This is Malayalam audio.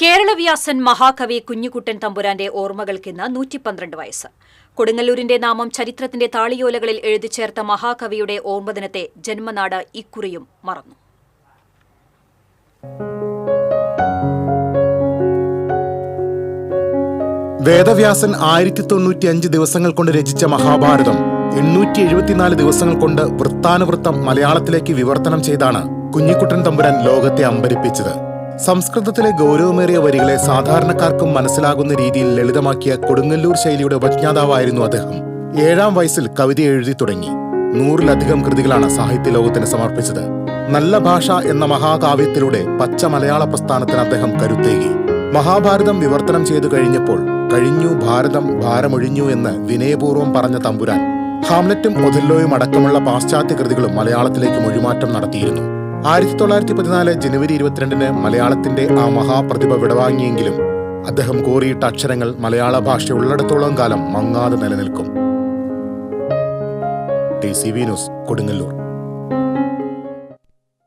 കേരളവ്യാസൻ മഹാകവി കുഞ്ഞിക്കുട്ടൻ തമ്പുരാന്റെ ഓർമ്മകൾക്കിന്ന് 112 വയസ്സ്. കൊടുങ്ങല്ലൂരിന്റെ നാമം ചരിത്രത്തിന്റെ താളിയോലകളിൽ എഴുതിച്ചേർത്ത മഹാകവിയുടെ ഓർമ്മദിനത്തെ ജന്മനാട് ഇക്കുറിയും മറന്നു. വേദവ്യാസൻ 1095 ദിവസങ്ങൾ കൊണ്ട് രചിച്ച മഹാഭാരതം 874 ദിവസങ്ങൾ കൊണ്ട് വൃത്താനുവൃത്തം മലയാളത്തിലേക്ക് വിവർത്തനം ചെയ്താണ് കുഞ്ഞിക്കുട്ടൻ തമ്പുരാൻ ലോകത്തെ അമ്പരിപ്പിച്ചത്. സംസ്കൃതത്തിലെ ഗൗരവമേറിയ വരികളെ സാധാരണക്കാർക്കും മനസ്സിലാകുന്ന രീതിയിൽ ലളിതമാക്കിയ കൊടുങ്ങല്ലൂർ ശൈലിയുടെ ഉപജ്ഞാതാവായിരുന്നു അദ്ദേഹം. 7-ാം വയസ്സിൽ കവിത എഴുതി തുടങ്ങി. 100-ലധികം കൃതികളാണ് സാഹിത്യ ലോകത്തിന് സമർപ്പിച്ചത്. നല്ല ഭാഷ എന്ന മഹാകാവ്യത്തിലൂടെ പച്ച മലയാള പ്രസ്ഥാനത്തിന് അദ്ദേഹം കരുത്തേകി. മഹാഭാരതം വിവർത്തനം ചെയ്തു കഴിഞ്ഞപ്പോൾ കഴിഞ്ഞു ഭാരതം ഭാരമൊഴിഞ്ഞു എന്ന് വിനയപൂർവ്വം പറഞ്ഞ തമ്പുരാൻ ഹാംലറ്റും ഒഥല്ലോയും അടക്കമുള്ള പാശ്ചാത്യ കൃതികളും മലയാളത്തിലേക്ക് മൊഴിമാറ്റം നടത്തിയിരുന്നു. 1914 ജനുവരി 22-ന് മലയാളത്തിന്റെ ആ മഹാപ്രതിഭ വിടവാങ്ങിയെങ്കിലും അദ്ദേഹം കോറിയിട്ട അക്ഷരങ്ങൾ മലയാള ഭാഷ ഉള്ളിടത്തോളം കാലം മങ്ങാതെ നിലനിൽക്കും. TCV news, Kodungallur.